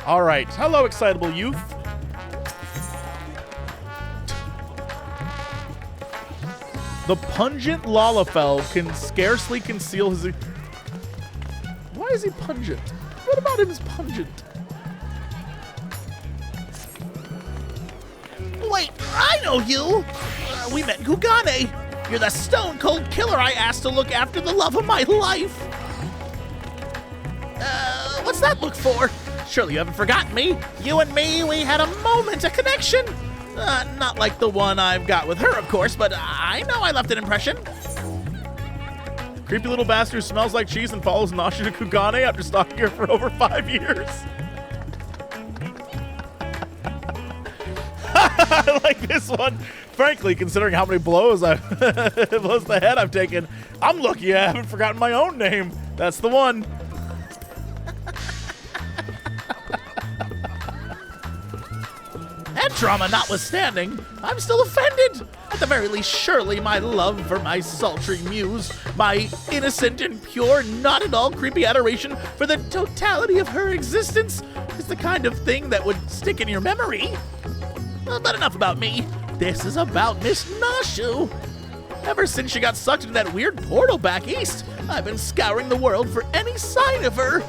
All right. Hello, excitable youth. The pungent Lalafell can scarcely conceal his... Why is he pungent? What about him is pungent? Wait, I know you! We met in Kugane. You're the stone-cold killer I asked to look after the love of my life. What's that look for? Surely you haven't forgotten me. You and me, we had a moment, a connection. Not like the one I've got with her, of course, but I know I left an impression. Creepy little bastard who smells like cheese and follows Nasha to Kugane after stalking her for over 5 years. I like this one. Frankly, considering how many blows to the head I've taken, I'm lucky I haven't forgotten my own name. That's the one. And trauma notwithstanding, I'm still offended. At the very least, surely my love for my sultry muse, my innocent and pure, not at all creepy adoration for the totality of her existence, is the kind of thing that would stick in your memory. But enough about me. This is about Miss Nashu. Ever since she got sucked into that weird portal back east, I've been scouring the world for any sign of her.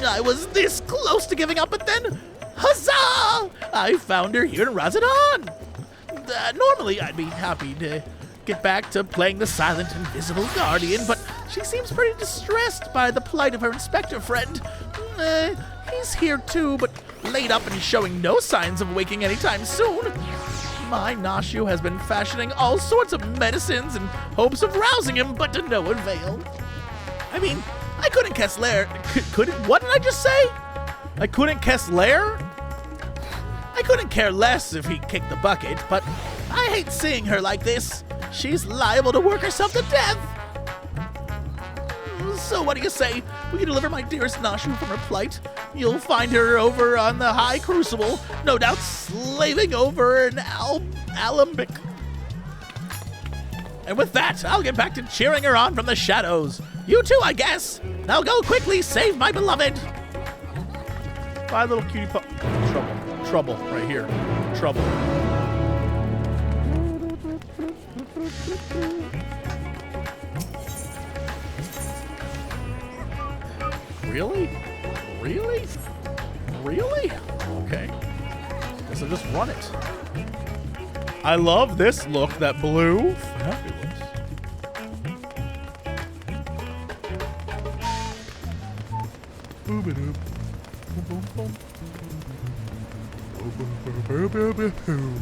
I was this close to giving up, but then, huzzah! I found her here in Razadon. Normally, I'd be happy to get back to playing the silent, invisible guardian, but she seems pretty distressed by the plight of her inspector friend. He's here too, but laid up and showing no signs of waking anytime soon. My Nashu has been fashioning all sorts of medicines in hopes of rousing him, but to no avail. I mean, I couldn't guess Lair. What did I just say? I couldn't guess Lair? I couldn't care less if he kicked the bucket, but I hate seeing her like this. She's liable to work herself to death. So what do you say? Will you deliver my dearest Nashu from her plight? You'll find her over on the High Crucible, no doubt slaving over an alembic. And with that, I'll get back to cheering her on from the shadows. You too, I guess. Now go quickly, save my beloved. Bye, little cutie pup. Trouble, right here. Trouble. Really? Really? Really? Okay. Guess I'll just run it. I love this look, that blue. Fabulous. Boop-a-doop. Boom, boom, boom. Boom, boom, boom, boom, boom, boom.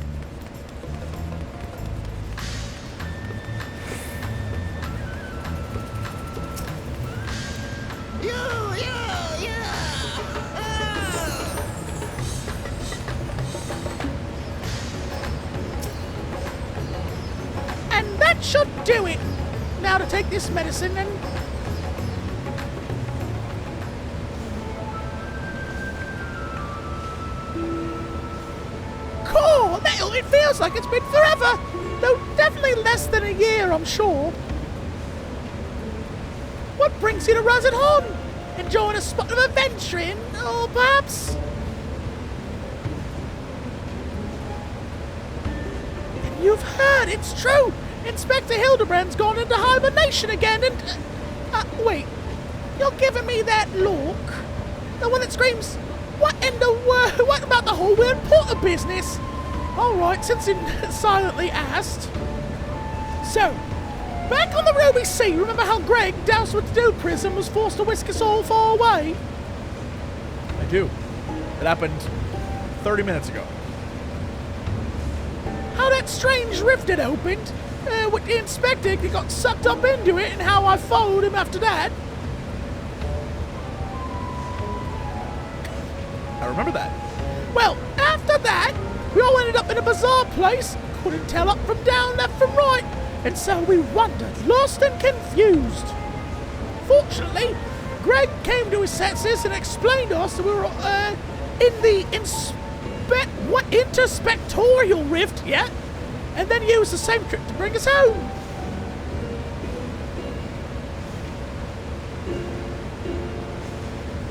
And that should do it. Now to take this medicine and... Cool! Now it feels like it's been forever. Though definitely less than a year, I'm sure. What brings you to Razadon? Enjoying a spot of adventuring, or perhaps... And you've heard, it's true! Inspector Hildibrand's gone into hibernation again and... wait. You're giving me that look? The one that screams, what in the world? What about the whole weird porter business? Alright, since you silently asked. So, back on the Ruby Sea, remember how Greg, doused with the Dude Prism, was forced to whisk us all far away? I do. It happened 30 minutes ago. How that strange rift had opened, with the inspector he got sucked up into it, and how I followed him after that. I remember that. Well, after that, we all ended up in a bizarre place, couldn't tell up from down, left from right, and so we wandered, lost and confused. Fortunately, Greg came to his senses and explained to us that we were in the interspectorial rift, yeah? And then used the same trick to bring us home.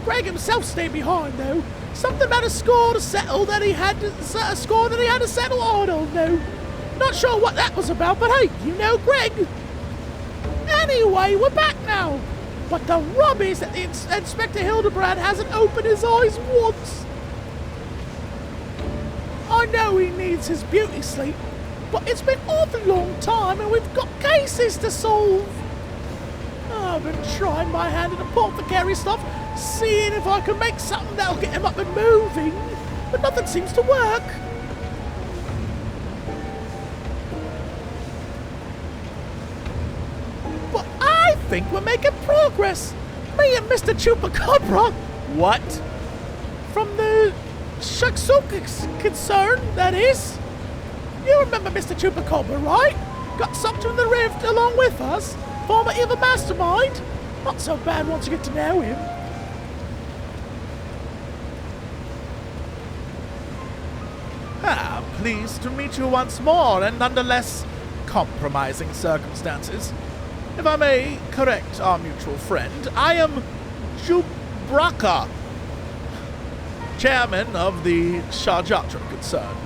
Greg himself stayed behind, though. Something about a score to settle that he had to settle. I don't know. Not sure what that was about, but hey, you know Greg. Anyway, we're back now. But the rub is that Inspector Hildibrand hasn't opened his eyes once. I know he needs his beauty sleep, but it's been awfully long time and we've got cases to solve. I've been trying my hand at apothecary stuff, seeing if I can make something that'll get him up and moving, but nothing seems to work. But I think we're making progress. Me and Mr. Chupacabra. What? From the Shaksuk's concern, that is. You remember Mr. Chupacabra, right? Got sucked in the rift along with us. Former evil mastermind. Not so bad once you get to know him. Pleased to meet you once more, and nonetheless compromising circumstances. If I may correct our mutual friend, I am Jubraka, chairman of the Shajatra concern.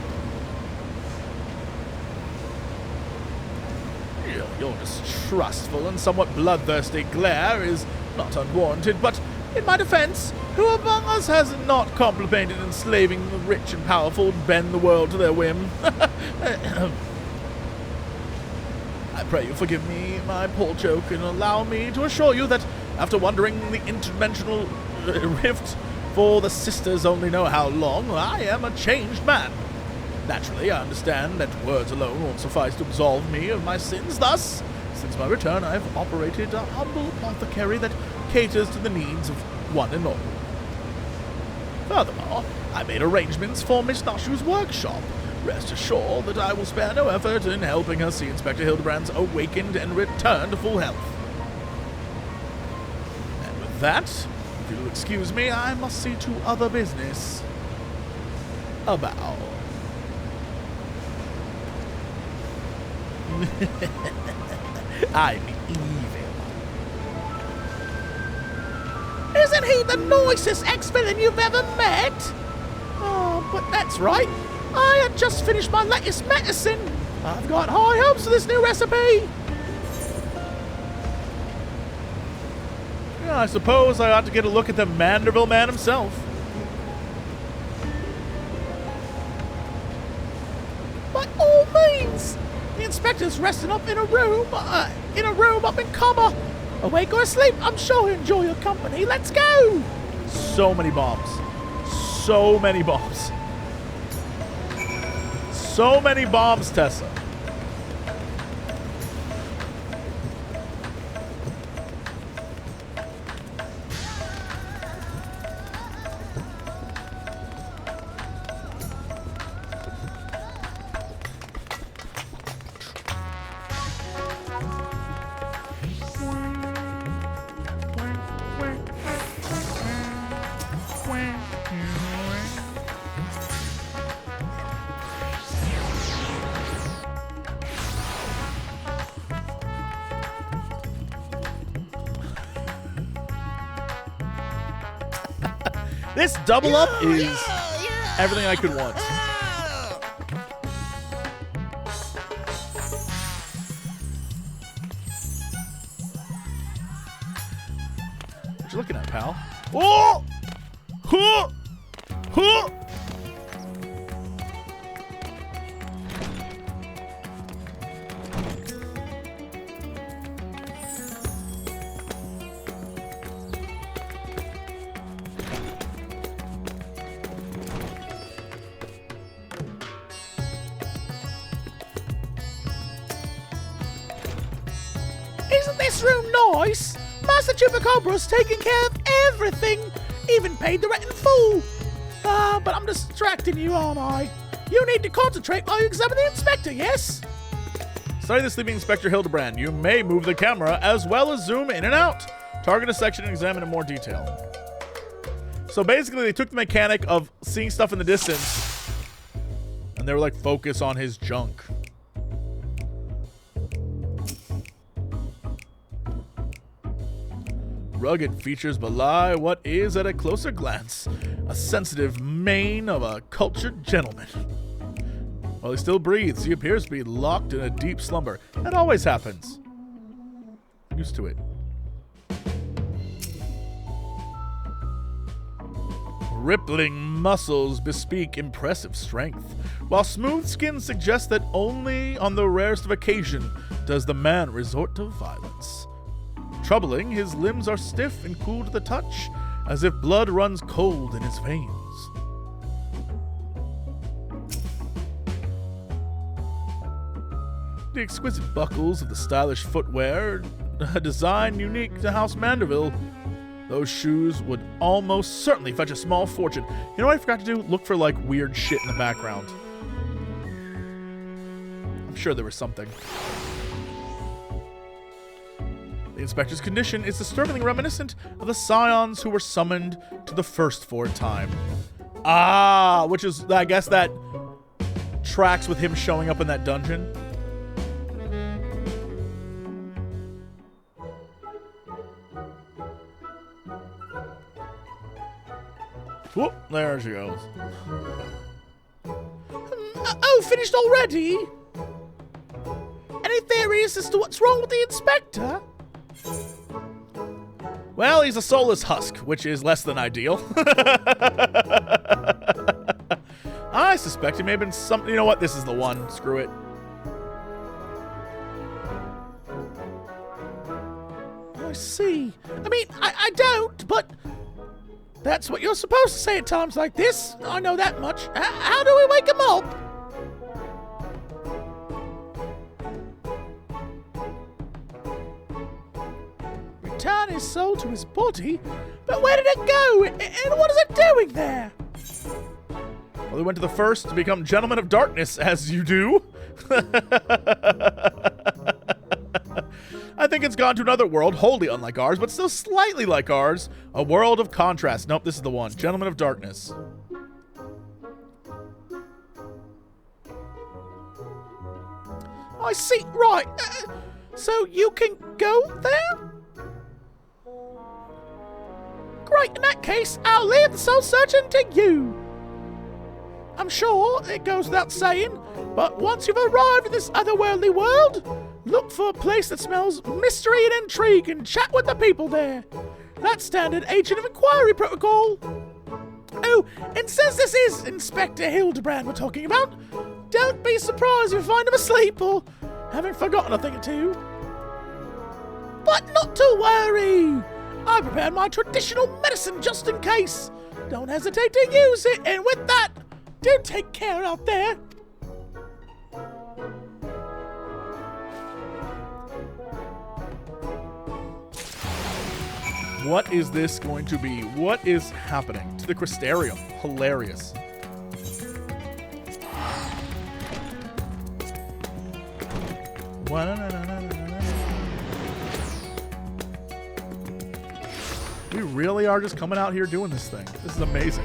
Your distrustful and somewhat bloodthirsty glare is not unwarranted, but in my defense, who among us has not contemplated enslaving the rich and powerful to bend the world to their whim? I pray you forgive me my poor joke and allow me to assure you that after wandering the interdimensional rift for the sisters only know how long, I am a changed man. Naturally, I understand that words alone won't suffice to absolve me of my sins. Thus, since my return, I have operated a humble apothecary that caters to the needs of one and all. Furthermore, I made arrangements for Miss Nashu's workshop. Rest assured that I will spare no effort in helping her see Inspector Hildibrand's awakened and return to full health. And with that, if you'll excuse me, I must see to other business. A bow. I'm evil. Isn't he the nicest ex-villain you've ever met? Oh, but that's right. I had just finished my latest medicine. I've got high hopes for this new recipe. Yeah, I suppose I ought to get a look at the Manderville man himself. By all means. The inspector's resting up in a room up in coma. Awake or asleep, I'm sure he'll enjoy your company. Let's go. So many bombs. So many bombs. So many bombs, Tessa. This double up is everything I could want. What you looking at, pal? Oh! Huh! Huh! Isn't this room nice? Master Chupacabra's taking care of everything. Even paid the rent in full. But I'm distracting you, aren't I? You need to concentrate while you examine the inspector, yes? Study the sleeping Inspector Hildibrand. You may move the camera as well as zoom in and out. Target a section and examine in more detail. So basically, they took the mechanic of seeing stuff in the distance, and they were like, focus on his junk. rugged features belie what is, at a closer glance, a sensitive mane of a cultured gentleman. While he still breathes, he appears to be locked in a deep slumber. That always happens. Used to it. Rippling muscles bespeak impressive strength, while smooth skin suggests that only on the rarest of occasion does the man resort to violence. Troubling, his limbs are stiff and cool to the touch, as if blood runs cold in his veins. The exquisite buckles of the stylish footwear, a design unique to House Manderville. Those shoes would almost certainly fetch a small fortune. You know what I forgot to do? Look for, like, weird shit in the background. I'm sure there was something. The inspector's condition is disturbingly reminiscent of the Scions who were summoned to the first Ford time. Ah, which is, I guess that tracks with him showing up in that dungeon. Whoop, there she goes. Oh, finished already? Any theories as to what's wrong with the inspector? Well, he's a soulless husk, which is less than ideal. I suspect he may have been some... You know what? This is the one. Screw it. I see. I mean, I don't, but... That's what you're supposed to say at times like this. I know that much. How do we wake him up? Return his soul to his body? But where did it go? And what is it doing there? Well, he went to the first to become Gentleman of Darkness, as you do. I think it's gone to another world, wholly unlike ours, but still slightly like ours. A world of contrast. Nope, this is the one. Gentleman of Darkness. I see. Right. So you can go there? Great. In that case, I'll leave the soul searching to you. I'm sure it goes without saying, but once you've arrived in this otherworldly world, look for a place that smells mystery and intrigue and chat with the people there. That's standard agent of inquiry protocol. Oh, and since this is Inspector Hildibrand we're talking about, don't be surprised if you find him asleep or having forgotten a thing or two. But not to worry. I prepared my traditional medicine just in case. Don't hesitate to use it, and with that, do take care out there. What is this going to be? What is happening to the Crystarium? Hilarious. We really are just coming out here doing this thing. This is amazing.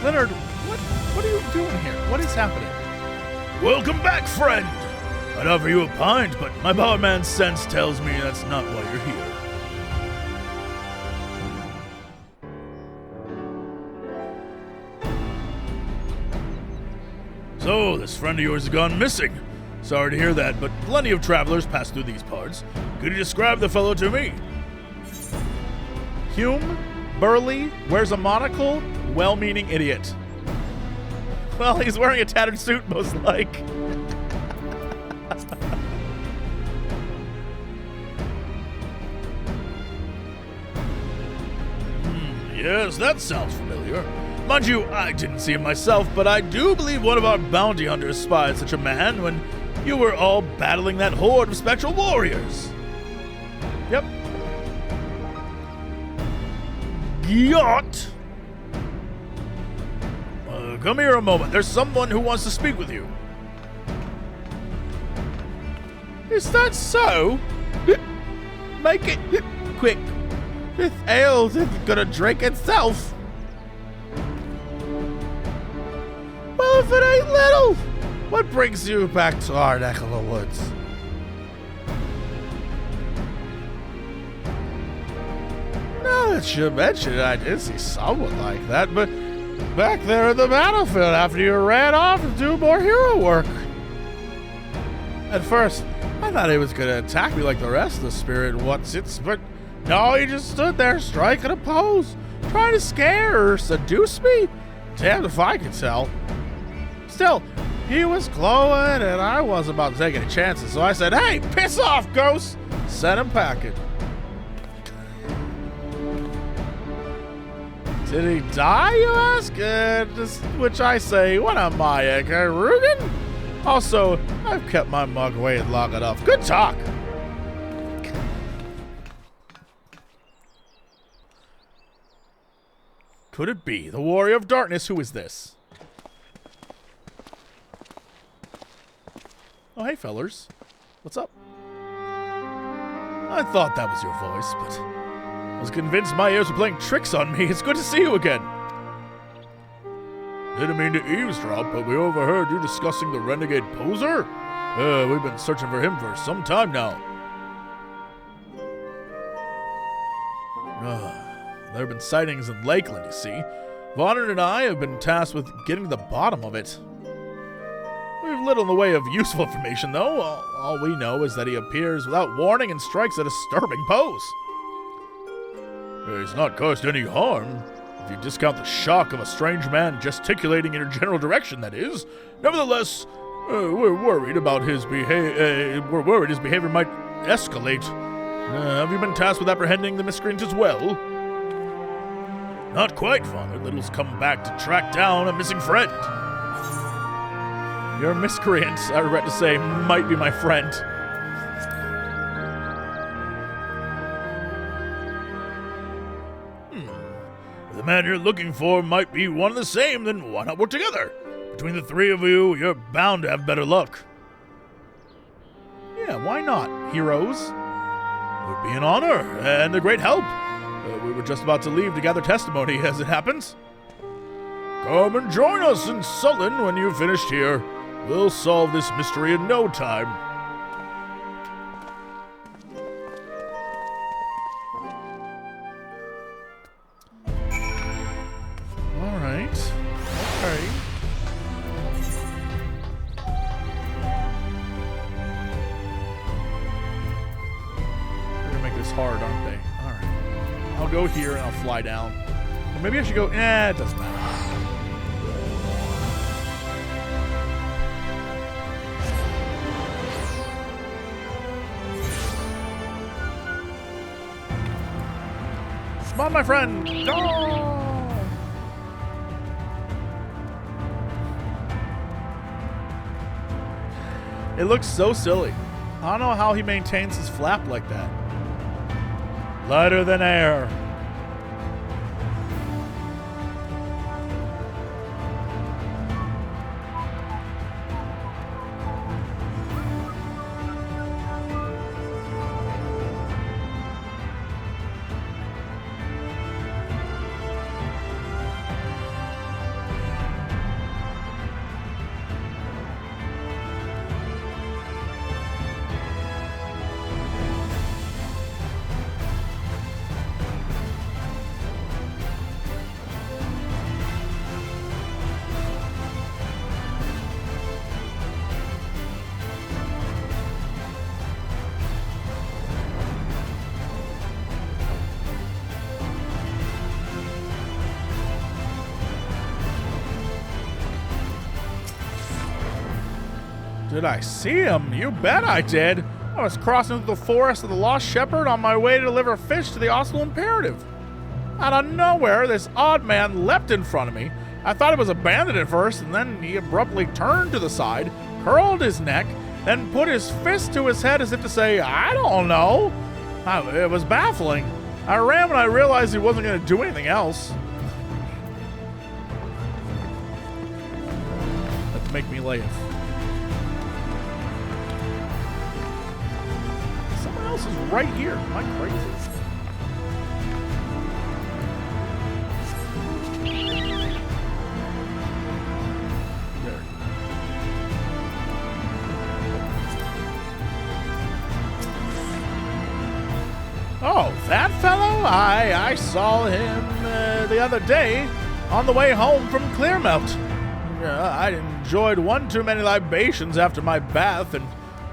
Leonard, what are you doing here? What is happening? Welcome back, friend! I'd offer you a pint, but my barman's sense tells me that's not why you're here. So, this friend of yours has gone missing. Sorry to hear that, but plenty of travelers pass through these parts. Could you describe the fellow to me? Hume, burly, wears a monocle, well-meaning idiot. Well, he's wearing a tattered suit, most like. Yes, that sounds familiar. Mind you, I didn't see him myself, but I do believe one of our bounty hunters spied such a man when you were all battling that horde of spectral warriors. Yep. yacht. Come here a moment. There's someone who wants to speak with you. Is that so? Make it quick. This ale isn't gonna drink itself. Well, if it ain't little, what brings you back to our neck of the woods? Now that you mention it, I did see someone like that, but back there in the battlefield after you ran off to do more hero work. At first, I thought he was going to attack me like the rest of the spirit whatsits, but no, he just stood there striking a pose, trying to scare or seduce me. Damned if I could tell. Still, he was glowing and I wasn't about to take any chances, so I said, "Hey, piss off, ghost!" Sent him packing. Did he die, you ask? Which I say, what am I, a Rugen? Also, I've kept my mug weighted long enough. Good talk. Could it be the Warrior of Darkness? Who is this? Oh, hey, fellers. What's up? I thought that was your voice, but I was convinced my ears were playing tricks on me. It's good to see you again. Didn't mean to eavesdrop, but we overheard you discussing the renegade poser. We've been searching for him for some time now. There have been sightings in Lakeland, you see. Vonner and I have been tasked with getting to the bottom of it. We've little in the way of useful information, though. All we know is that he appears without warning and strikes a disturbing pose. He's not caused any harm, if you discount the shock of a strange man gesticulating in your general direction, that is. Nevertheless, we're worried about his behavior. We're worried his behavior might escalate. Have you been tasked with apprehending the miscreant as well? Not quite, Father. Little's come back to track down a missing friend. Your miscreant, I regret to say, might be my friend. If the man you're looking for might be one and the same, then why not work together? Between the three of you, you're bound to have better luck. Yeah, why not, heroes? It would be an honor and a great help. We were just about to leave to gather testimony, as it happens. Come and join us in Sullen when you've finished here. We'll solve this mystery in no time. All right. Okay. They're gonna make this hard, aren't they? All right. I'll go here and I'll fly down. Or maybe I should go. It doesn't matter. Come on, my friend! Go! It looks so silly. I don't know how he maintains his flap like that. Lighter than air. Did I see him? You bet I did. I was crossing through the forest of the Lost Shepherd on my way to deliver fish to the Oslo Imperative. Out of nowhere, this odd man leapt in front of me. I thought it was a bandit at first, and then he abruptly turned to the side, curled his neck, then put his fist to his head as if to say, I don't know. It was baffling. I ran when I realized he wasn't going to do anything else. Let's make me laugh. Someone else is right here. Am I crazy? There. Oh, that fellow? I saw him the other day on the way home from Clearmelt. I enjoyed one too many libations after my bath and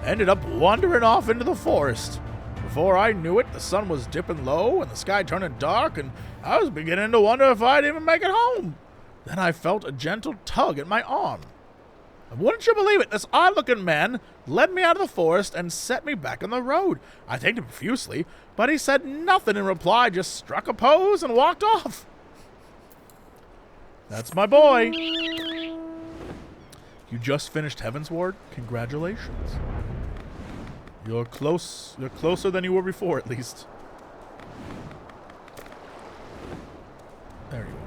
ended up wandering off into the forest. Before I knew it, the sun was dipping low and the sky turning dark, and I was beginning to wonder if I'd even make it home. Then I felt a gentle tug at my arm. And wouldn't you believe it, this odd-looking man led me out of the forest and set me back on the road. I thanked him profusely, but he said nothing in reply, just struck a pose and walked off. That's my boy. You just finished Heaven's Ward? Congratulations. You're close. You're closer than you were before, at least. There you are.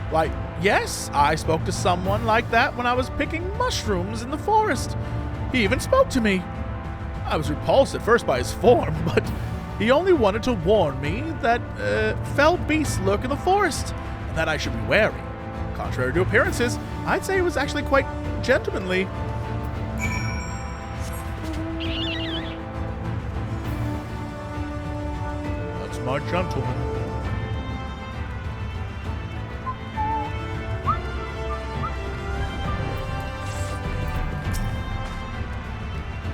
Why, yes, I spoke to someone like that when I was picking mushrooms in the forest. He even spoke to me. I was repulsed at first by his form, but he only wanted to warn me that fell beasts lurk in the forest, and that I should be wary. Contrary to appearances, I'd say it was actually quite gentlemanly. That's my gentleman.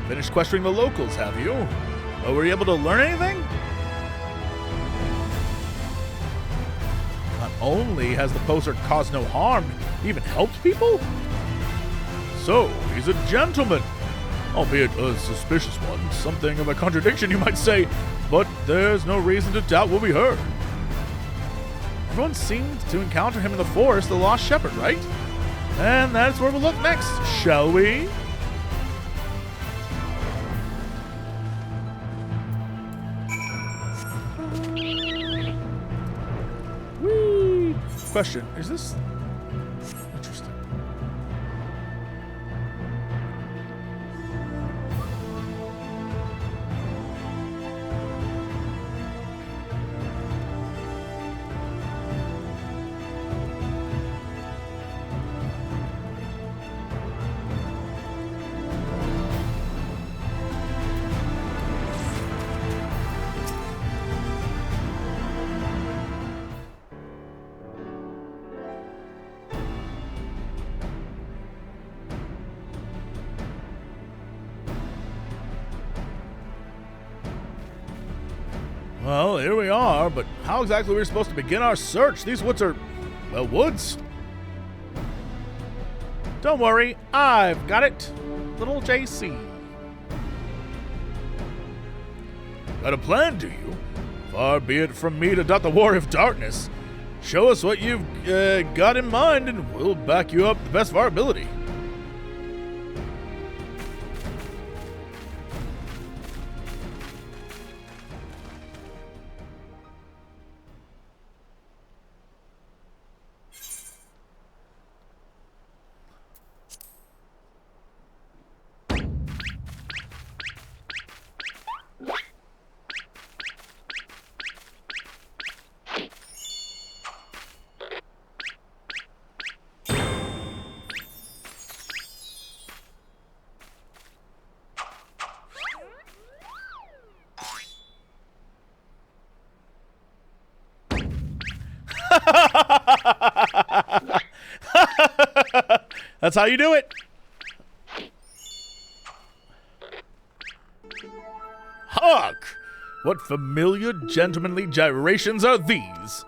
Finished questioning the locals, have you? Oh, were you able to learn anything? Not only has the poser caused no harm, he even helped people? So, he's a gentleman. Albeit a suspicious one. Something of a contradiction, you might say. But there's no reason to doubt what we heard. Everyone seemed to encounter him in the forest, the Lost Shepherd, right? And that's where we'll look next, shall we? Question, is this interesting? Well, here we are, but how exactly are we supposed to begin our search? These woods are, well, woods. Don't worry, I've got it. Little JC. Got a plan, do you? Far be it from me to doubt the war of darkness. Show us what you've got in mind, and we'll back you up the best of our ability. That's how you do it. Hark! What familiar gentlemanly gyrations are these?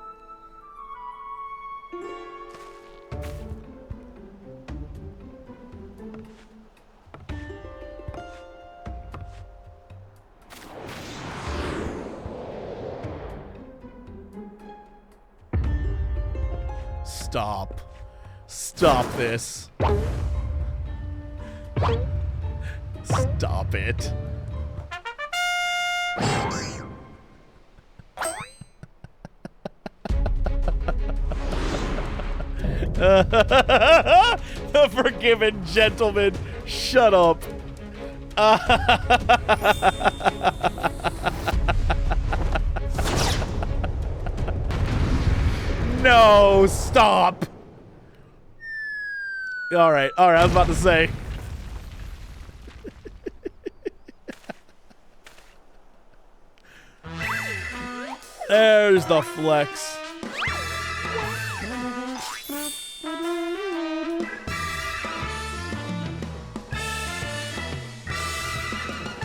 Stop. Stop this. Stop it. The forgiven gentleman. Shut up. No, stop. All right, I was about to say. There's the flex.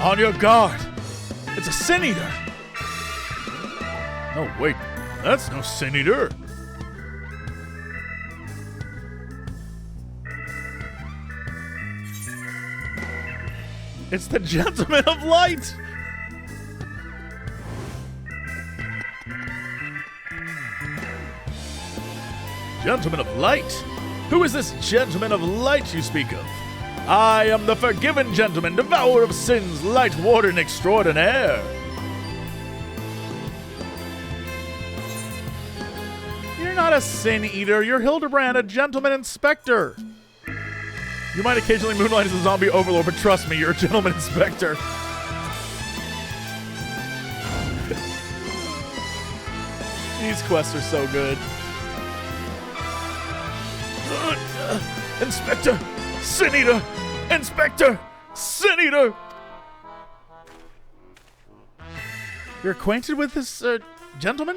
On your guard. It's a Sin Eater. No, wait. That's no Sin Eater. It's the Gentleman of Light. Gentleman of Light? Who is this Gentleman of Light you speak of? I am the Forgiven Gentleman, Devourer of Sins, Light Warden Extraordinaire. You're not a Sin Eater, you're Hildibrand, a Gentleman Inspector. You might occasionally moonlight as a zombie overlord, but trust me, you're a Gentleman Inspector. These quests are so good. Inspector! Sin Eater! Inspector! Sin Eater! You're acquainted with this, gentleman?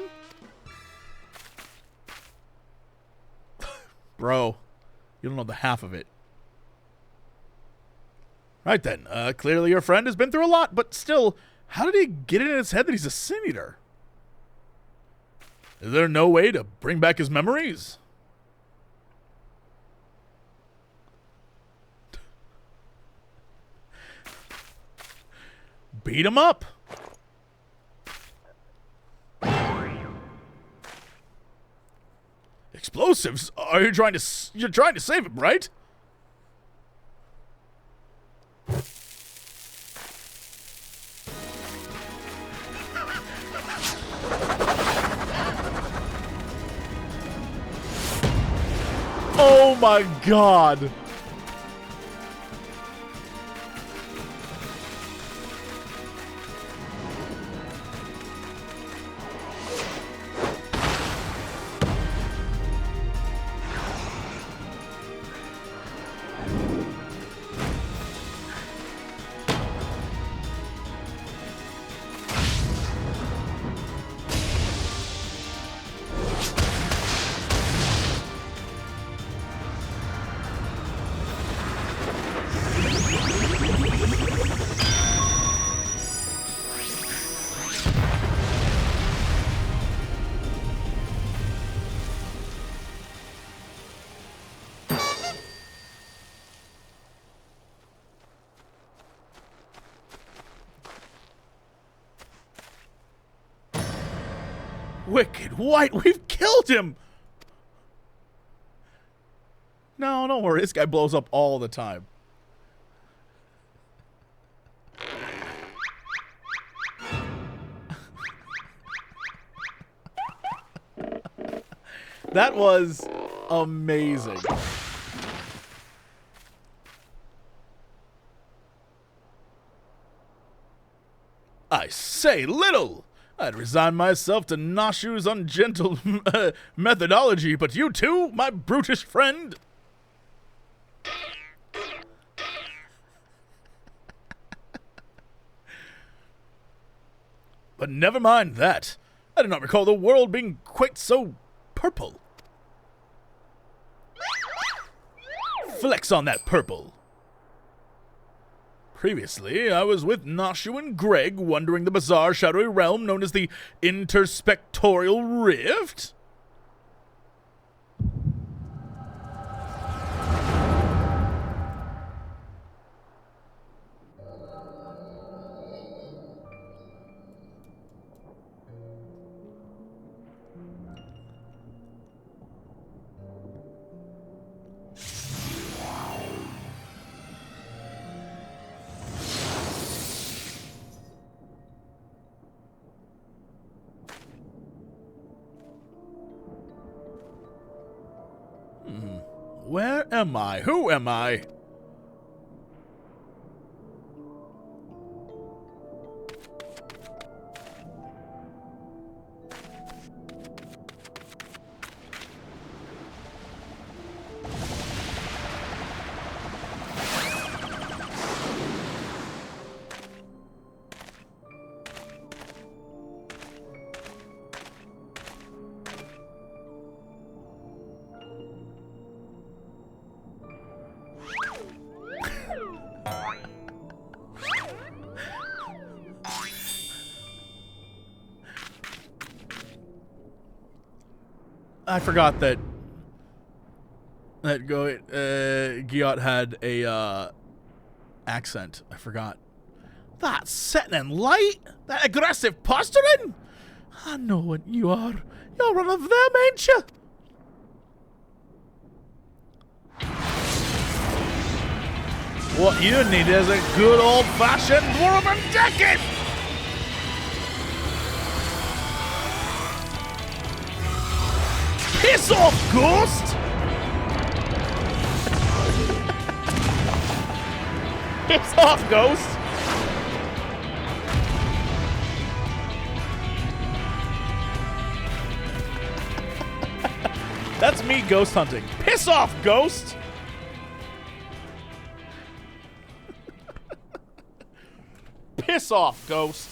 Bro, you don't know the half of it. Right then, clearly your friend has been through a lot, but still, how did he get it in his head that he's a Sin Eater? Is there no way to bring back his memories? Beat him up. Explosives? Are you trying to? You're trying to save him, right? Oh my God. Wicked White, we've killed him! No, don't worry, this guy blows up all the time. That was amazing. I say, little! I'd resign myself to Nashu's ungentle methodology, but you too, my brutish friend? But never mind that. I do not recall the world being quite so purple. Flex on that purple. Previously, I was with Nashu and Greg, wandering the bizarre, shadowy realm known as the Interspectorial Rift. Where am I? Who am I? I forgot that Giot had a accent. I forgot. That setting and light, that aggressive posturing. I know what you are. You're one of them, ain't you? What you need is a good old-fashioned dwarven jacket. Piss off, ghost! Piss off, ghost! That's me ghost hunting. Piss off, ghost! Piss off, ghost!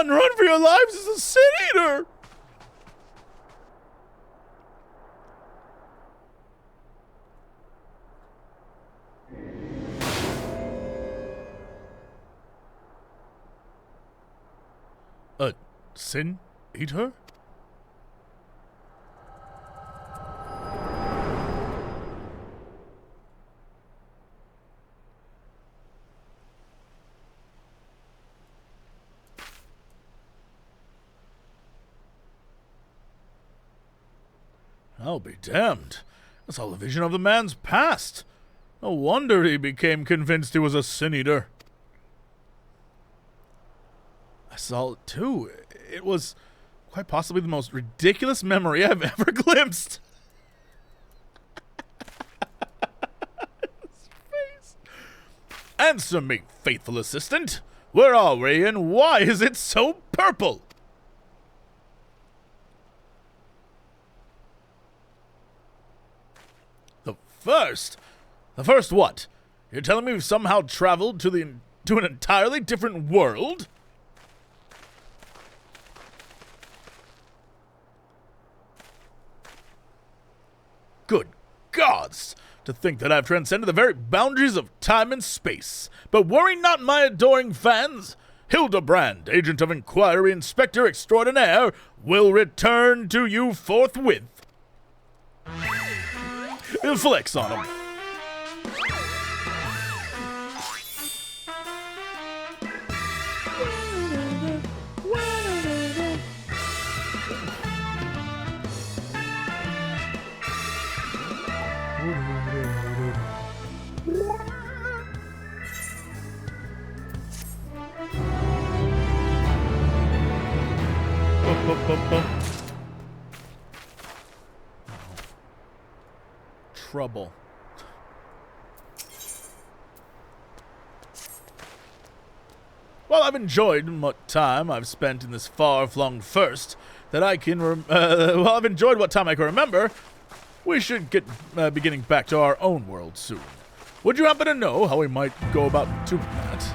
Run for your lives! It's a sin eater! A sin eater? I'll be damned. That's all a vision of the man's past. No wonder he became convinced he was a sin-eater. I saw it too. It was quite possibly the most ridiculous memory I've ever glimpsed. His face. Answer me, faithful assistant. Where are we and why is it so purple? The first what? You're telling me we've somehow traveled to an entirely different world? Good gods! To think that I've transcended the very boundaries of time and space. But worry not, my adoring fans. Hildibrand, agent of inquiry, inspector extraordinaire, will return to you forthwith. Flex on him. Trouble. While I've enjoyed what time I've spent in this far-flung first, that I can while I've enjoyed what time I can remember, we should get beginning back to our own world soon. Would you happen to know how we might go about doing that?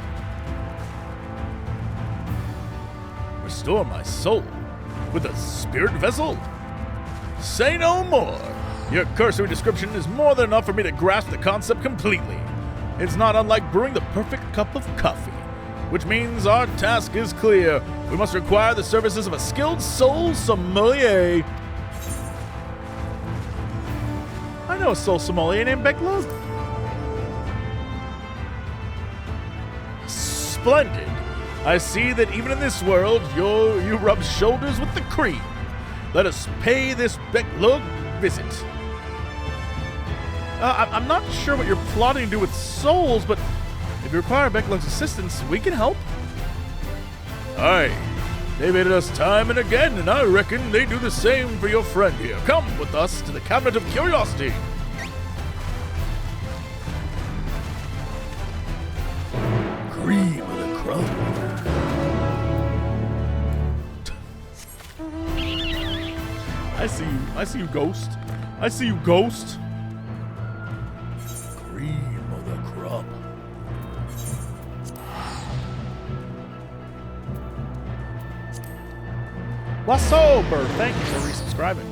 Restore my soul with a spirit vessel? Say no more. Your cursory description is more than enough for me to grasp the concept completely. It's not unlike brewing the perfect cup of coffee, which means our task is clear. We must require the services of a skilled soul sommelier. I know a soul sommelier named Becklug. Splendid. I see that even in this world, you rub shoulders with the cream. Let us pay this Becklug visit. I'm not sure what you're plotting to do with souls, but if you require Becklug's assistance, we can help. Aye. They've aided us time and again, and I reckon they do the same for your friend here. Come with us to the Cabinet of Curiosity. Cream of the crop. I see you, Ghost. I see you, Ghost. Cream of the crop. Wasober, thank you for resubscribing.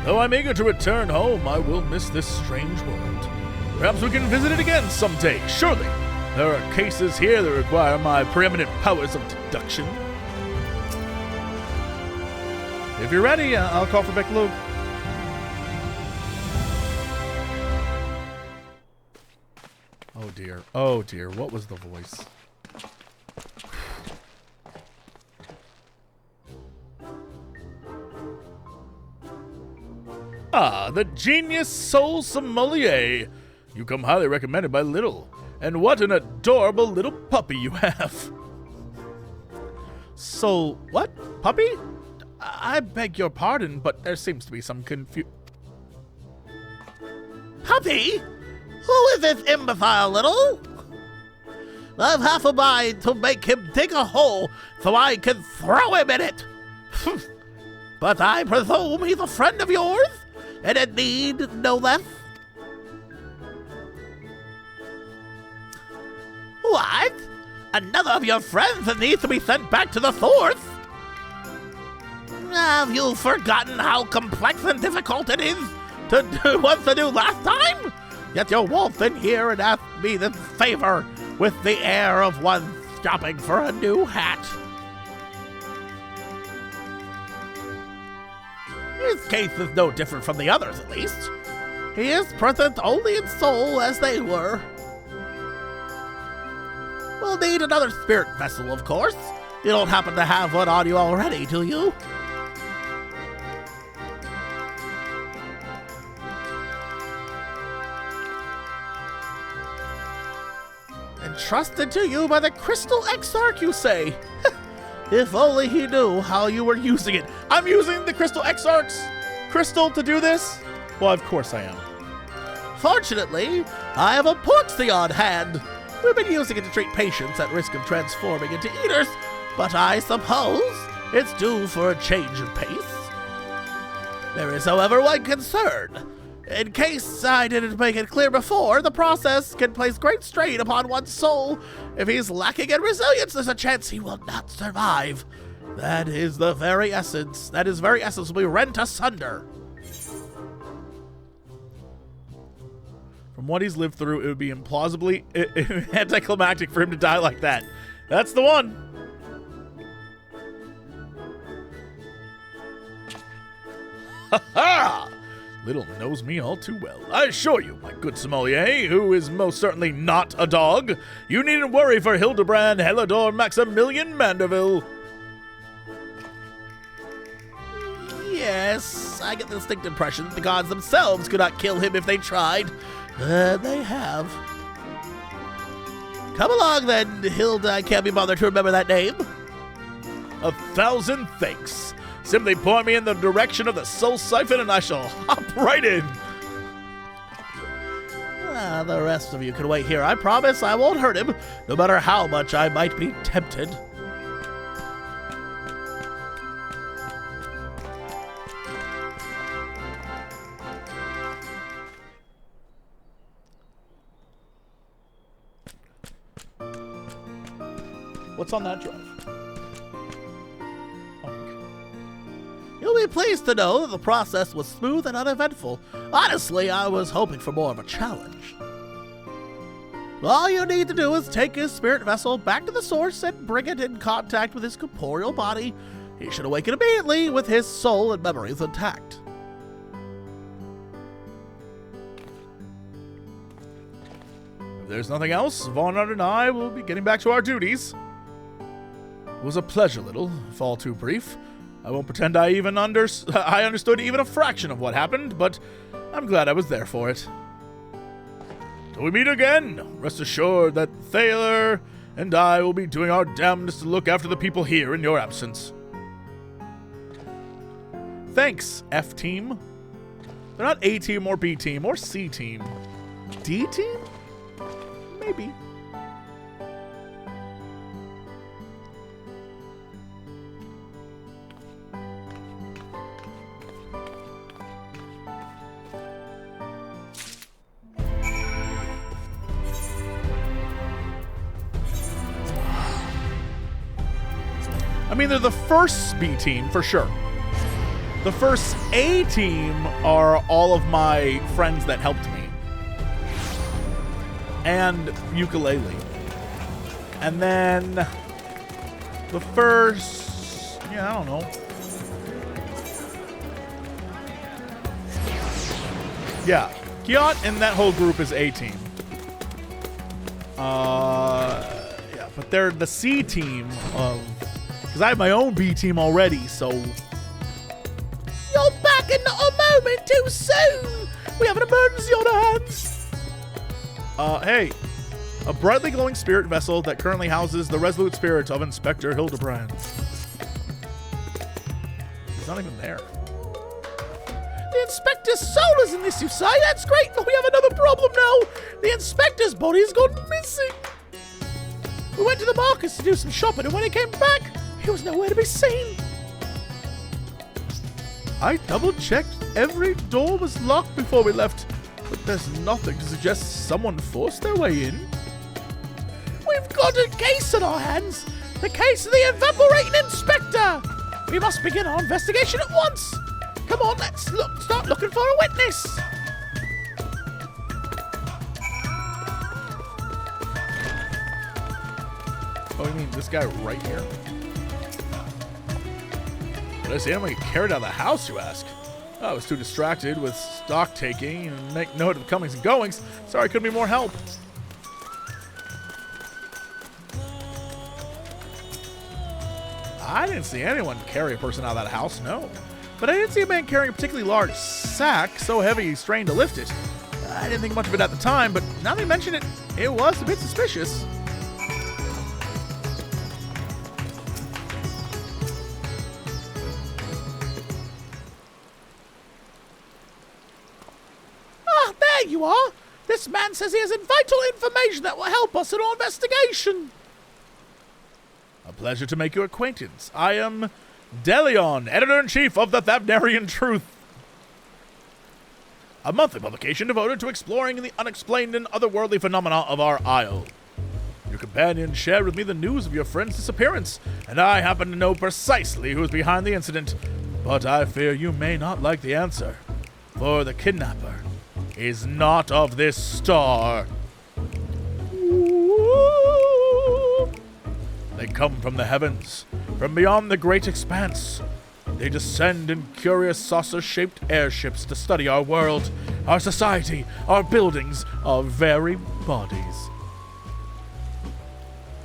Though I'm eager to return home, I will miss this strange world. Perhaps we can visit it again someday, surely. There are cases here that require my preeminent powers of deduction. If you're ready, I'll call for Becklug. Oh dear, what was the voice? Ah, the genius soul sommelier. You come highly recommended by Little. And what an adorable little puppy you have. So, what? Puppy? I beg your pardon, but there seems to be some confusion. Puppy? Who is this imbecile Little? I've half a mind to make him dig a hole so I can throw him in it. But I presume he's a friend of yours, and in need no less. What? Another of your friends that needs to be sent back to the source? Have you forgotten how complex and difficult it is to do what to do last time? Yet you wolfed in here and asked me this favor with the air of one shopping for a new hat. His case is no different from the others, at least. He is present only in soul as they were. We'll need another spirit vessel, of course. You don't happen to have one on you already, do you? Entrusted to you by the Crystal Exarch, you say? If only he knew how you were using it. I'm using the Crystal Exarch's crystal to do this? Well, of course I am. Fortunately, I have a porksy on hand. We've been using it to treat patients at risk of transforming into eaters, but I suppose it's due for a change of pace. There is, however, one concern. In case I didn't make it clear before, the process can place great strain upon one's soul. If he's lacking in resilience, there's a chance he will not survive. That is the very essence. That is very essence will be rent asunder. From what he's lived through, it would be implausibly anticlimactic for him to die like that. That's the one. Ha ha! Little knows me all too well. I assure you, my good sommelier, who is most certainly not a dog, you needn't worry for Hildibrand, Helidor, Maximilian Mandeville. Yes, I get the distinct impression that the gods themselves could not kill him if they tried. They have. Come along then, Hilda. I can't be bothered to remember that name. 1,000 thanks. Simply point me in the direction of the soul siphon and I shall hop right in. The rest of you can wait here. I promise I won't hurt him, no matter how much I might be tempted. What's on that drive? You'll be pleased to know that the process was smooth and uneventful. Honestly, I was hoping for more of a challenge. All you need to do is take his spirit vessel back to the source and bring it in contact with his corporeal body. He should awaken immediately with his soul and memories intact. If there's nothing else, Vonard and I will be getting back to our duties. It was a pleasure, little, if all too brief. I won't pretend I understood even a fraction of what happened, but I'm glad I was there for it. Till we meet again, rest assured that Thavnair and I will be doing our damnedest to look after the people here in your absence. Thanks, F-Team. They're not A-Team or B-Team or C-Team. D-Team? Maybe. I mean, they're the first B team, for sure. The first A team are all of my friends that helped me. And ukulele. And then the first, I don't know. Yeah, Kiot and that whole group is A team. Yeah, but they're the C team of... Because I have my own B team already, so... You're back in a moment too soon! We have an emergency on our hands! Hey. A brightly glowing spirit vessel that currently houses the resolute spirit of Inspector Hildibrand. He's not even there. The Inspector's soul is in this, you say? That's great, but we have another problem now! The Inspector's body's gone missing! We went to the markets to do some shopping, and when he came back, he was nowhere to be seen. I double-checked. Every door was locked before we left, but there's nothing to suggest someone forced their way in. We've got a case on our hands. The case of the evaporating inspector. We must begin our investigation at once. Come on, let's start looking for a witness. Oh, you mean this guy right here? Did I see him get carried out of the house, you ask? I was too distracted with stock taking and make note of the comings and goings. Sorry I couldn't be more help. I didn't see anyone carry a person out of that house, no. But I didn't see a man carrying a particularly large sack, so heavy he strained to lift it. I didn't think much of it at the time, but now that you mention it, it was a bit suspicious. There you are! This man says he has vital information that will help us in our investigation! A pleasure to make your acquaintance. I am Delion, Editor-in-Chief of the Thavnairian Truth, a monthly publication devoted to exploring the unexplained and otherworldly phenomena of our isle. Your companion shared with me the news of your friend's disappearance, and I happen to know precisely who is behind the incident, but I fear you may not like the answer, for the kidnapper is not of this star. They come from the heavens, from beyond the great expanse. They descend in curious saucer-shaped airships to study our world, our society, our buildings, our very bodies.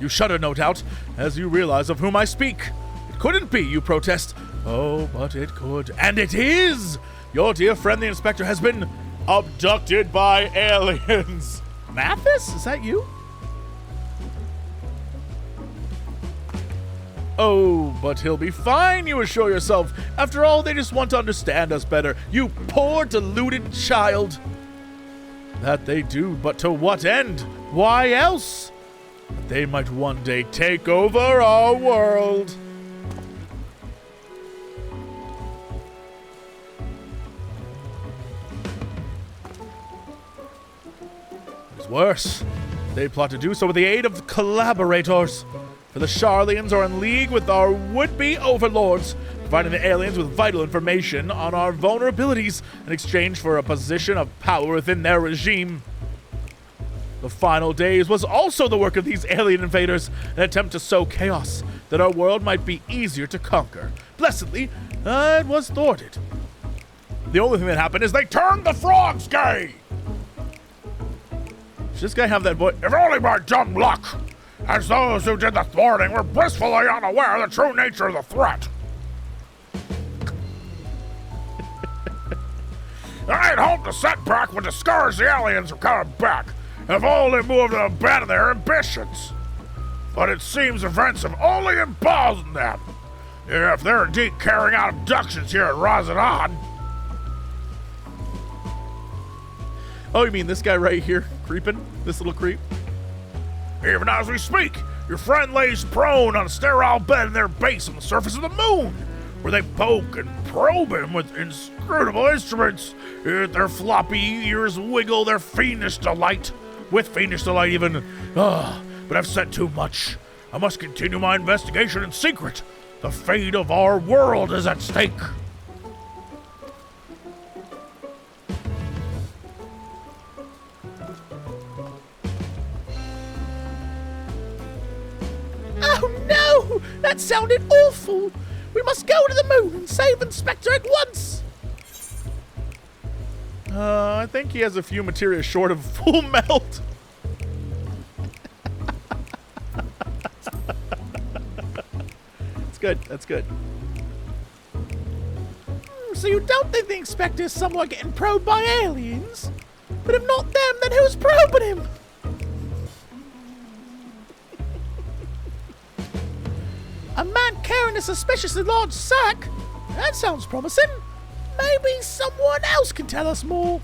You shudder, no doubt, as you realize of whom I speak. It couldn't be, you protest. Oh, but it could. And it is! Your dear friend, the Inspector, has been abducted by aliens. Mathis, is that you? Oh, but he'll be fine, you assure yourself. After all, they just want to understand us better. You poor, deluded child. That they do, but to what end? Why else? They might one day take over our world. It's worse. They plot to do so with the aid of collaborators. For the Sharlians are in league with our would-be overlords, providing the aliens with vital information on our vulnerabilities in exchange for a position of power within their regime. The final days was also the work of these alien invaders, an attempt to sow chaos, that our world might be easier to conquer. Blessedly, it was thwarted. The only thing that happened is they turned the frogs gay! Should this guy have that voice? If only by dumb luck! As those who did the thwarting were blissfully unaware of the true nature of the threat. I'd hoped the setback would discourage the aliens from coming back, if only moved to abandon their ambitions. But it seems events have only emboldened them. If they're indeed carrying out abductions here at Razadan. Oh, you mean this guy right here, creeping? This little creep? Even as we speak, your friend lays prone on a sterile bed in their base on the surface of the moon, where they poke and probe him with inscrutable instruments. Their floppy ears wiggle their fiendish delight. With fiendish delight even. But I've said too much. I must continue my investigation in secret. The fate of our world is at stake. Oh no! That sounded awful! We must go to the moon and save Inspector at once! I think he has a few materia short of full melt. That's good, that's good. So you don't think the Inspector is somewhat getting probed by aliens? But if not them, then who's probing him? A man carrying a suspiciously large sack? That sounds promising. Maybe someone else can tell us more.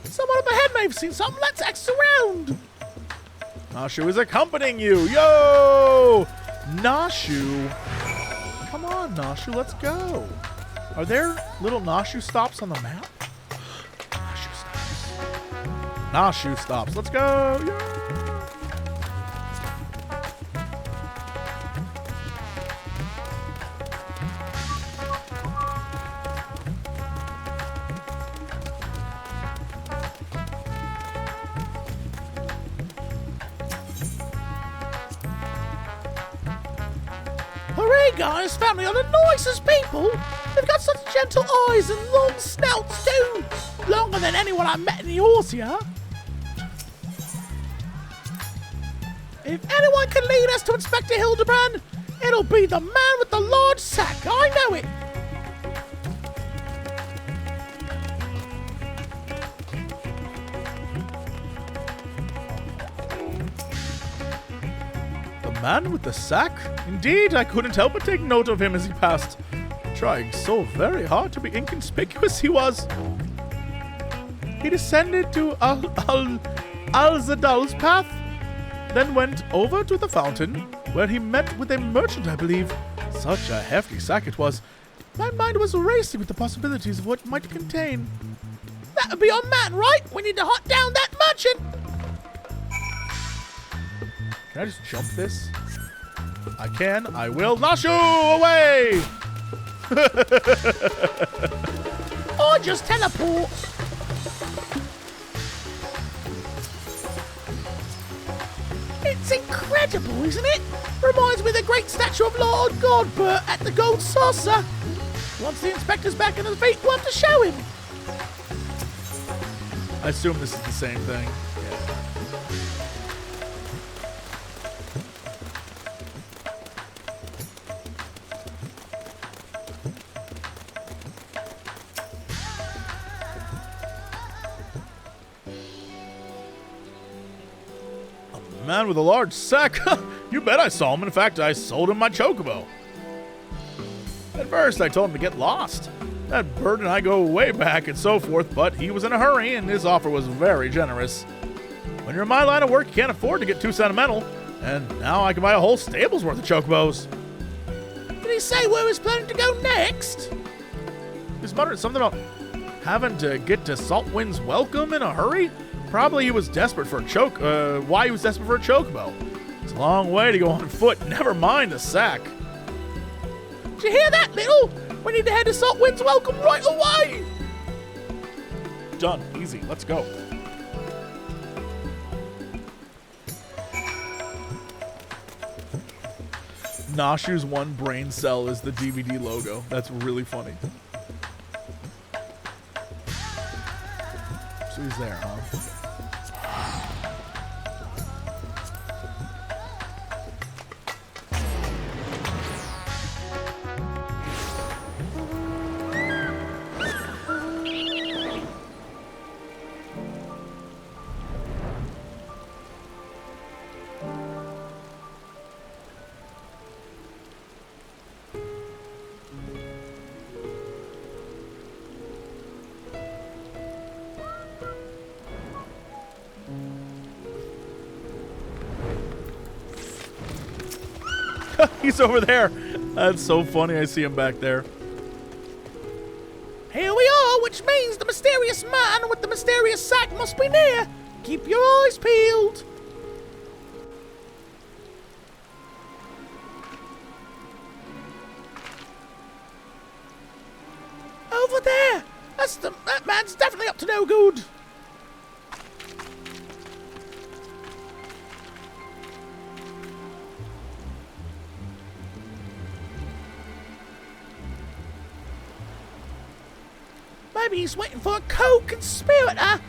Someone up ahead may have seen something. Let's X around. Nashu is accompanying you. Yo! Nashu. Come on, Nashu, let's go. Are there little Nashu stops on the map? Nashu stops. Nashu stops. Let's go. Yeah. Guys, family are the nicest people. They've got such gentle eyes and long snouts too. Longer than anyone I met in the Eorzea. If anyone can lead us to Inspector Hildibrand, it'll be the man with the large sack. I know it. Man with the sack? Indeed, I couldn't help but take note of him as he passed. Trying so very hard to be inconspicuous he was. He descended to Al-Zadal's path, then went over to the fountain, where he met with a merchant, I believe. Such a hefty sack it was. My mind was racing with the possibilities of what it might contain. That would be our man, right? We need to hunt down that merchant. Can I just jump this? I can. I will. Nashu, away! Or just teleport. It's incredible, isn't it? Reminds me of the great statue of Lord Godbert at the Gold Saucer. Once the Inspector's back on his feet, we'll have to show him. I assume this is the same thing. Man with a large sack? You bet I saw him. In fact, I sold him my chocobo. At first, I told him to get lost. That bird and I go way back and so forth, but he was in a hurry and his offer was very generous. When you're in my line of work, you can't afford to get too sentimental. And now I can buy a whole stable's worth of chocobos. Did he say where he's planning to go next? He's muttering something about having to get to Saltwind's welcome in a hurry. Probably he was desperate for a why he was desperate for a chocobo. It's a long way to go on foot, never mind a sack. Did you hear that, Little? We need to head to Saltwind's welcome right away. Done. Easy. Let's go. Nashu's one brain cell is the DVD logo. That's really funny. So he's there, huh? He's over there. That's so funny. I see him back there. Here we are, which means the mysterious man with the mysterious sack must be near. Keep your eyes peeled. Over there. That man's definitely up to no good. Maybe he's waiting for a co-conspirator.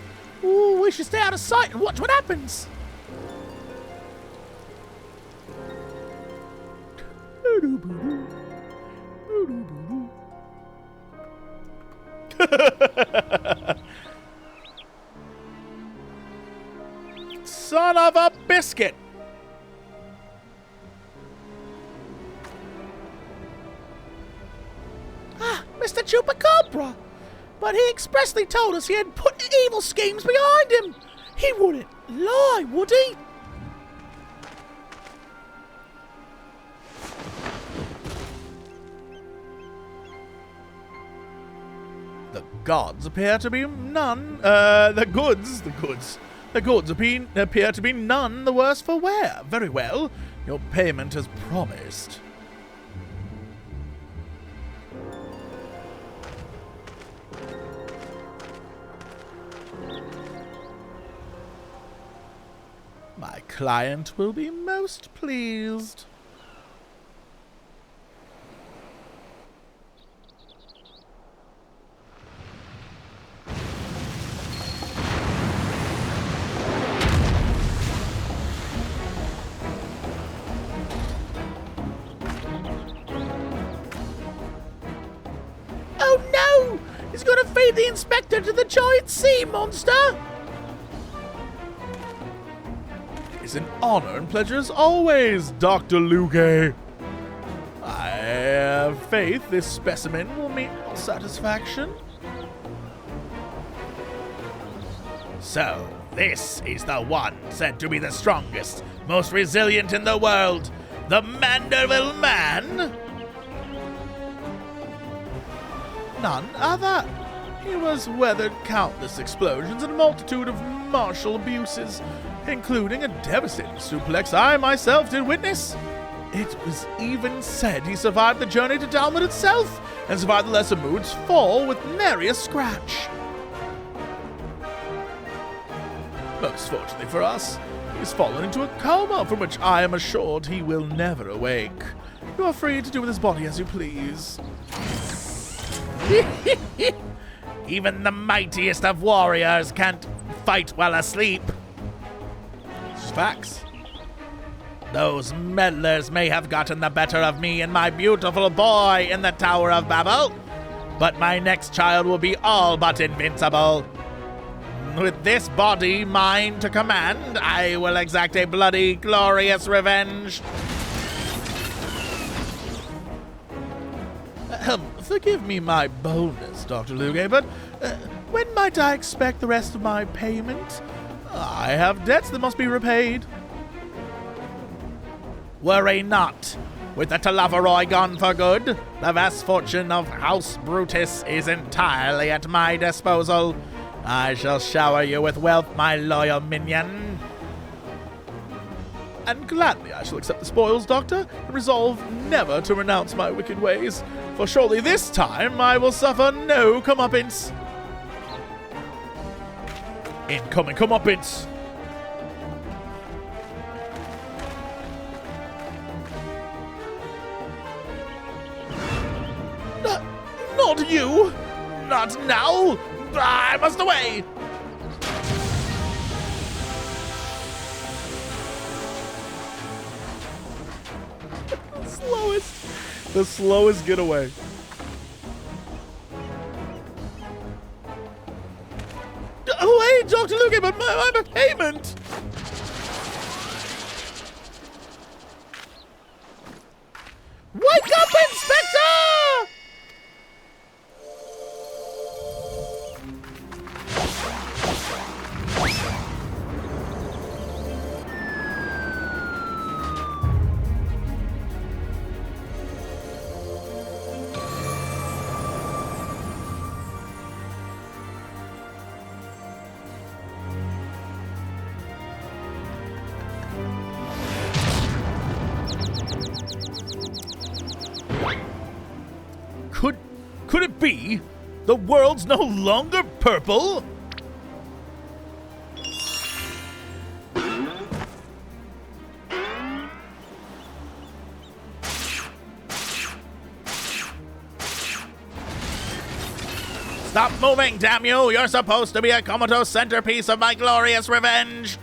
Ooh, we should stay out of sight and watch what happens. Son of a biscuit. Ah, Mr. Chupacabra. But he expressly told us he had put evil schemes behind him. He wouldn't lie, would he? The gods appear to be none. The goods appear to be none the worse for wear. Very well. Your payment as promised. My client will be most pleased. Oh no! He's gonna feed the inspector to the giant sea monster! It's an honor and pleasure as always, Dr. Luque. I have faith this specimen will meet your satisfaction. So, this is the one said to be the strongest, most resilient in the world, the Manderville Man? None other. He was weathered countless explosions and a multitude of martial abuses, including a devastating suplex I myself did witness. It was even said he survived the journey to Talmud itself, and survived the Lesser Mood's fall with nary a scratch. Most fortunately for us, he's fallen into a coma from which I am assured he will never awake. You are free to do with his body as you please. Even the mightiest of warriors can't fight while asleep. It's facts. Those meddlers may have gotten the better of me and my beautiful boy in the Tower of Babel, but my next child will be all but invincible. with this body mine to command, I will exact a bloody, glorious revenge. Forgive me my boldness, Dr. Luge, but when might I expect the rest of my payment? I have debts that must be repaid. Worry not. With the Talavaroi gone for good, the vast fortune of House Brutus is entirely at my disposal. I shall shower you with wealth, my loyal minion. And gladly I shall accept the spoils, Doctor, and resolve never to renounce my wicked ways, for surely this time I will suffer no comeuppance. Incoming comeuppance. Not you! Not now! I must away! The slowest getaway. Oh, hey, Dr. Luge, but my payment! Wake up, Inspector! Could it be the world's no longer purple? Stop moving, damn you! You're supposed to be a comatose centerpiece of my glorious revenge!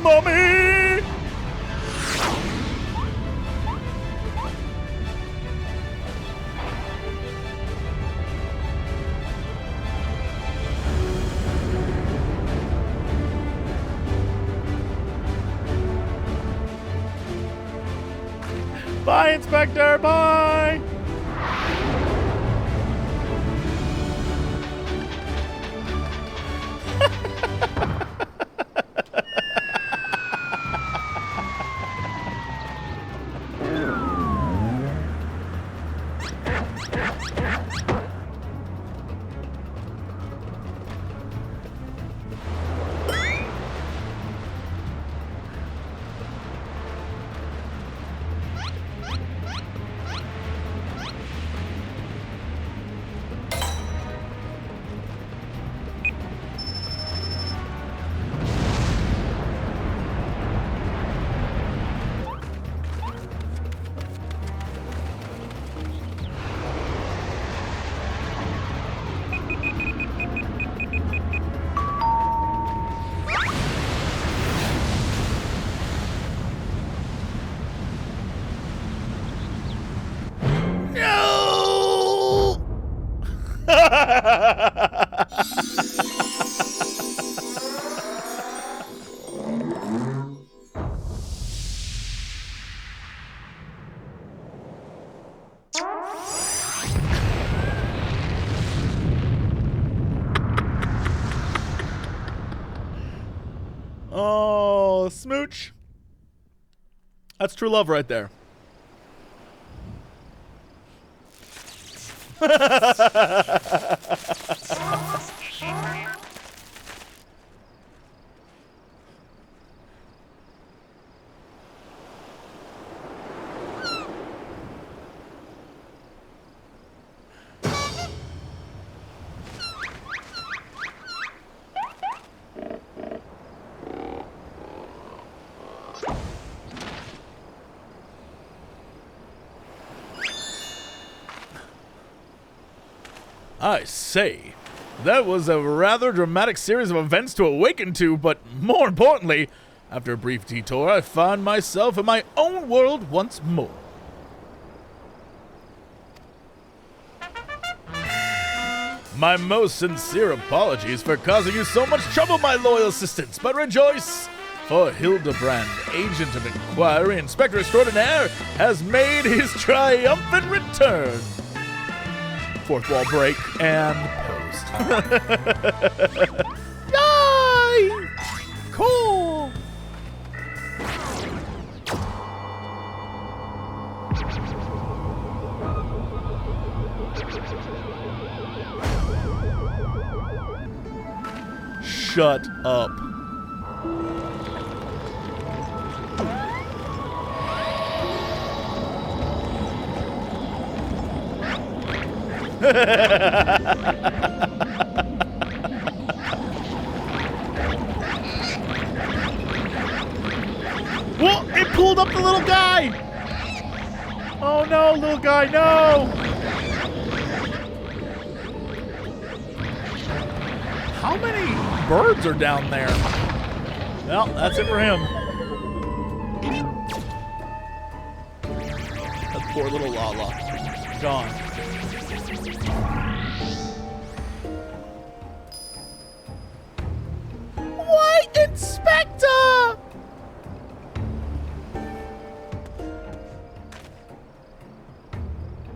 Mommy! Bye, Inspector, bye! Oh, smooch. That's true love right there. I say, that was a rather dramatic series of events to awaken to, but more importantly, after a brief detour, I found myself in my own world once more. My most sincere apologies for causing you so much trouble, my loyal assistants, but rejoice, for Hildibrand, Agent of Inquiry, Inspector Extraordinaire, has made his triumphant return. Fourth wall break and post. Yay! Cool! Shut up. Whoa! It pulled up the little guy! Oh no, little guy, no! How many birds are down there? Well, that's it for him. That poor little Lala. Gone. White Inspector!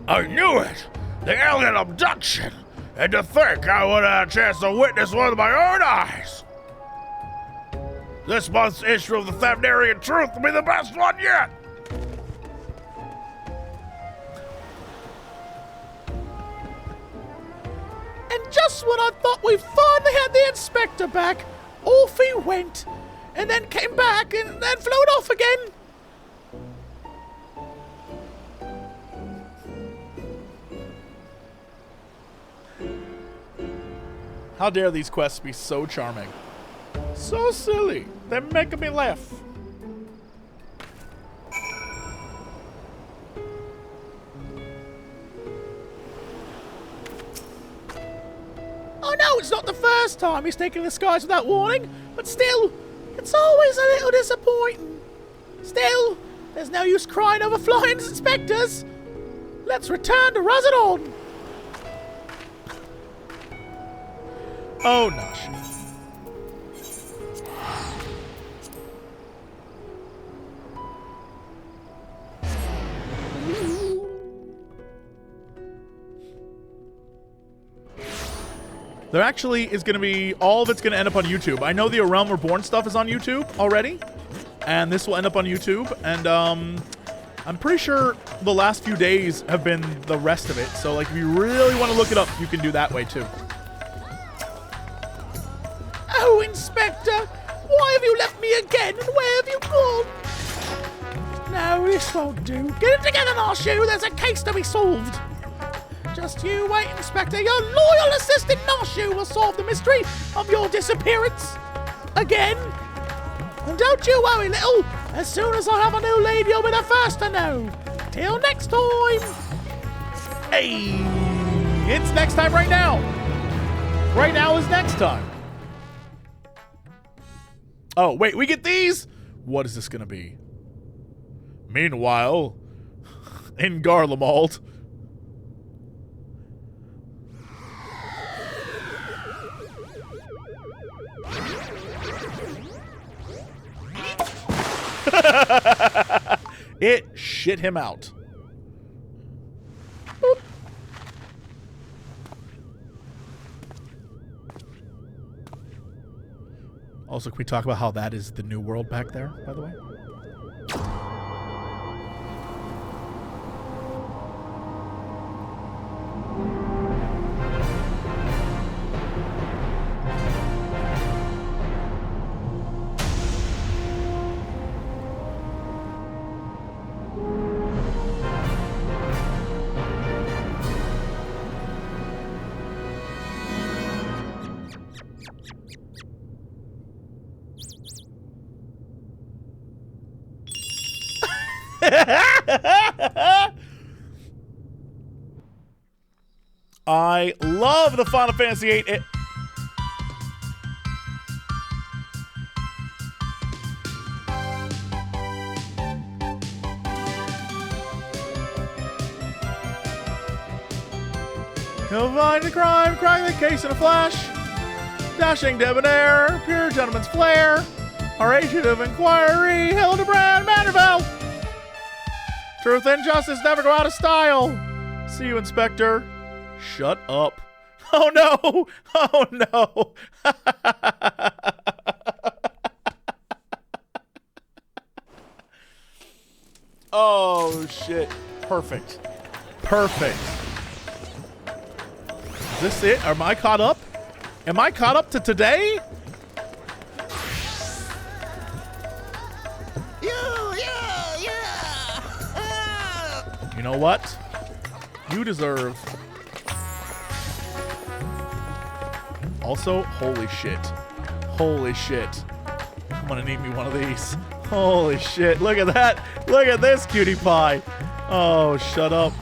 I knew it! The alien abduction! And to think I would have had a chance to witness one with my own eyes! This month's issue of the Thavnairian Truth will be the best one yet! And just when I thought we finally had the inspector back, off he went, and then came back, and then float off again. How dare these quests be so charming? So silly. They're making me laugh. I know it's not the first time he's taken the skies without warning, but still, it's always a little disappointing. Still, there's no use crying over flying inspectors. Let's return to Razadon. Oh, Nash. There actually is going to be, all of it's going to end up on YouTube. I know the A Realm Reborn stuff is on YouTube already, and this will end up on YouTube, and I'm pretty sure the last few days have been the rest of it, so like if you really want to look it up, you can do that way too. Oh, Inspector, why have you left me again, and where have you gone? No, this won't do. Get it together, Narshu, there's a case to be solved. Just you wait, Inspector. Your loyal assistant Narshu will solve the mystery of your disappearance. Again. And don't you worry, little. As soon as I have a new lead, you'll be the first to know. Till next time. Hey, it's next time right now. Right now is next time. Oh, wait, we get these? What is this going to be? Meanwhile, in Garlemald. It shit him out. Boop. Also, can we talk about how that is the new world back there, by the way? I love the Final Fantasy VIII. He'll find a crime, crack the case in a flash. Dashing debonair, pure gentleman's flair. Our agent of inquiry, Hildibrand Manderville. Truth and justice never go out of style. See you, Inspector. Shut up. Oh no! Oh no! Oh shit. Perfect. Perfect. Is this it? Am I caught up? Am I caught up to today? You know what? You deserve. Also, holy shit. Holy shit. I'm gonna need me one of these. Holy shit. Look at that. Look at this cutie pie. Oh, shut up.